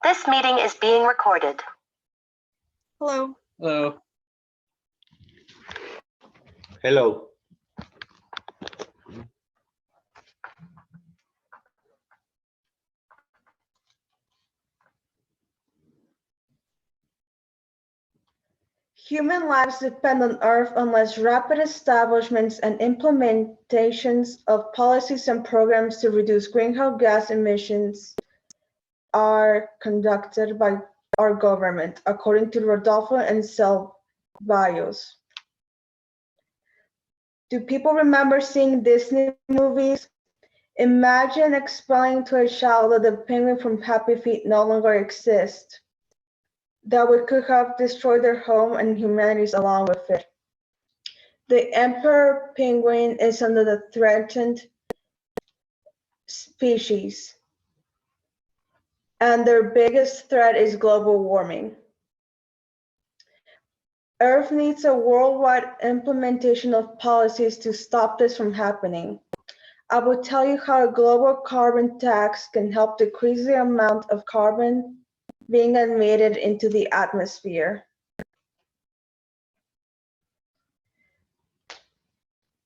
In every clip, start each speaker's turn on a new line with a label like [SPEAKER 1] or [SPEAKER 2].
[SPEAKER 1] This meeting is being recorded.
[SPEAKER 2] Hello.
[SPEAKER 3] Hello.
[SPEAKER 4] Hello.
[SPEAKER 2] Human lives depend on Earth unless rapid establishments and implementations of policies and programs to reduce greenhouse gas emissions are conducted by our government, according to Rodolfo and Ceballos. Do people remember seeing Disney movies? Imagine explaining to a child that the penguin from Happy Feet no longer exists, that we could have destroyed their home and humanity's along with it. The emperor penguin is under the threatened species, and their biggest threat is global warming. Earth needs a worldwide implementation of policies to stop this from happening. I will tell you how a global carbon tax can help decrease the amount of carbon being emitted into the atmosphere.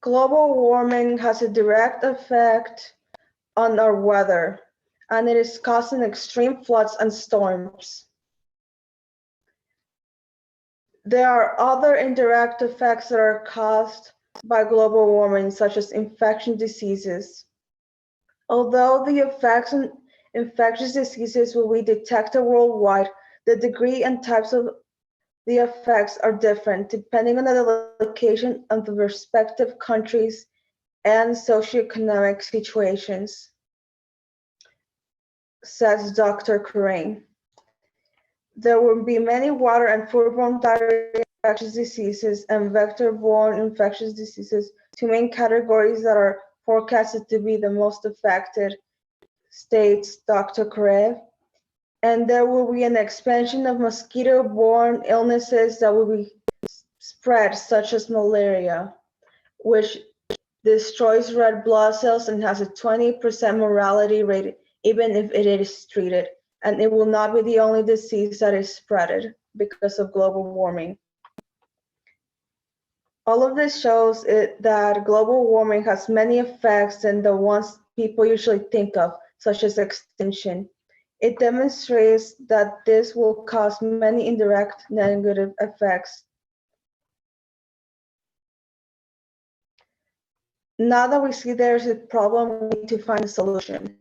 [SPEAKER 2] Global warming has a direct effect on our weather, and it is causing extreme floods and storms. There are other indirect effects that are caused by global warming, such as infectious diseases. Although the effects on infectious diseases will be detected worldwide, the degree and types of the effects are different depending on the location of the respective countries and socioeconomic situations, says Dr. Corain. There will be many water and foodborne diarrhea infectious diseases and vector-borne infectious diseases, two main categories that are forecasted to be the most affected, states Dr. Karev. And there will be an expansion of mosquito-borne illnesses that will be spread, such as malaria, which destroys red blood cells and has a 20% mortality rate, even if it is treated. And it will not be the only disease that is spreaded because of global warming. All of this shows that global warming has many effects than the ones people usually think of, such as extinction. It demonstrates that this will cause many indirect negative effects. Now that we see there's a problem, we need to find a solution.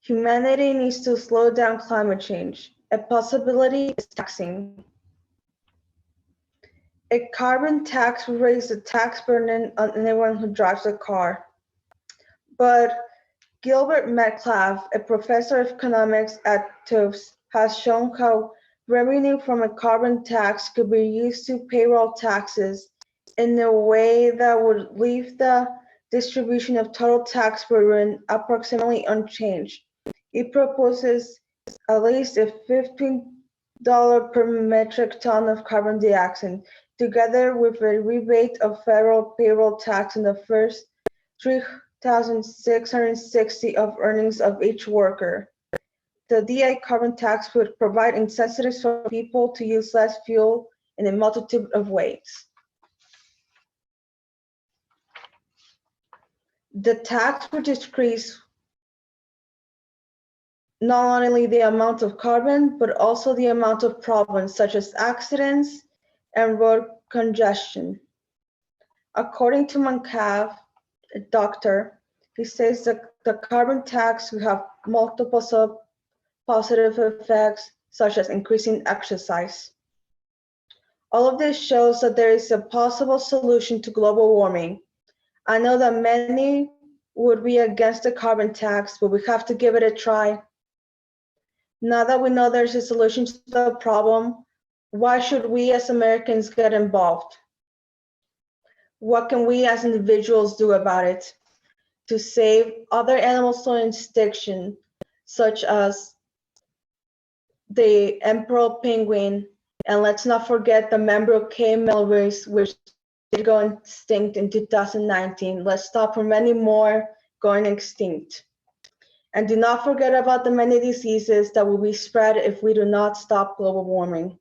[SPEAKER 2] Humanity needs to slow down climate change. A possibility is taxing. A carbon tax would raise the tax burden on anyone who drives a car. But Gilbert Metcalfe, a professor of economics at Tufts, has shown how revenue from a carbon tax could be used to payroll taxes in a way that would leave the distribution of total tax burden approximately unchanged. He proposes at least a $15 per metric ton of carbon dioxide, together with a rebate of federal payroll tax in the first $3,660 of earnings of each worker. The DI carbon tax would provide incentives for people to use less fuel in a multitude of ways. The tax would decrease not only the amount of carbon, but also the amount of problems such as accidents and road congestion. According to Metcalfe, a doctor, he says that the carbon tax will have multiple positive effects, such as increasing exercise. All of this shows that there is a possible solution to global warming. I know that many would be against the carbon tax, but we have to give it a try. Now that we know there's a solution to the problem, why should we as Americans get involved? What can we as individuals do about it to save other animals from extinction, such as the emperor penguin, and let's not forget the member camel race, which did go extinct in 2019. Let's stop from many more going extinct. And do not forget about the many diseases that will be spread if we do not stop global warming.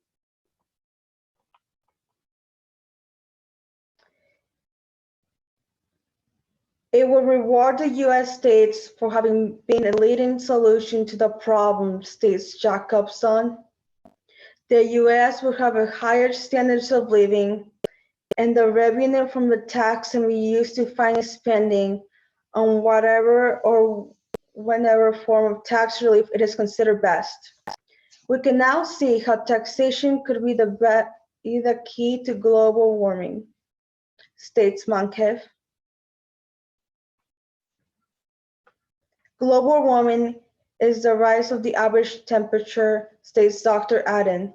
[SPEAKER 2] It will reward the US states for having been a leading solution to the problem, states Jacobson. The US will have a higher standards of living, and the revenue from the tax can be used to finance spending on whatever or whenever form of tax relief it is considered best. We can now see how taxation could be the key to global warming, states Monkev. Global warming is the rise of the average temperature, states Dr. Aden.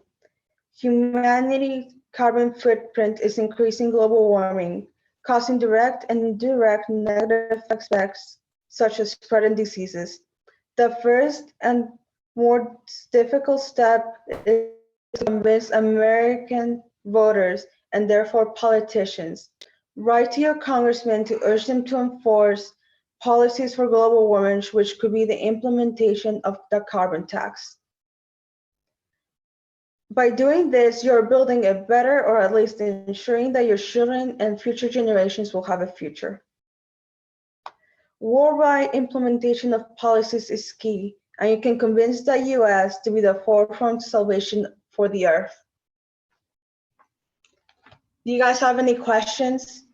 [SPEAKER 2] Humanity's carbon footprint is increasing global warming, causing direct and indirect negative effects such as spreading diseases. The first and more difficult step is to convince American voters and therefore politicians. Write to your congressmen to urge them to enforce policies for global warming, which could be the implementation of the carbon tax. By doing this, you're building a better, or at least ensuring that your children and future generations will have a future. Worldwide implementation of policies is key, and you can convince the US to be the forefront salvation for the earth. Do you guys have any questions?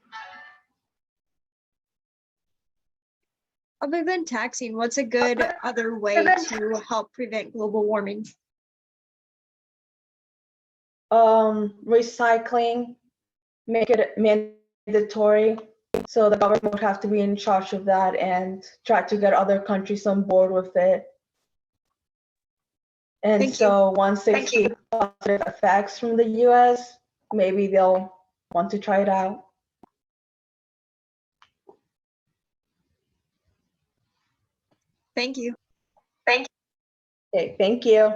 [SPEAKER 3] Other than taxing, what's a good other way to help prevent global warming?
[SPEAKER 2] Recycling, make it mandatory, so the government would have to be in charge of that and try to get other countries on board with it. And
[SPEAKER 3] Thank
[SPEAKER 2] so once they see positive effects from the US, maybe they'll want to try it out.
[SPEAKER 3] Thank you.
[SPEAKER 2] Okay, thank you.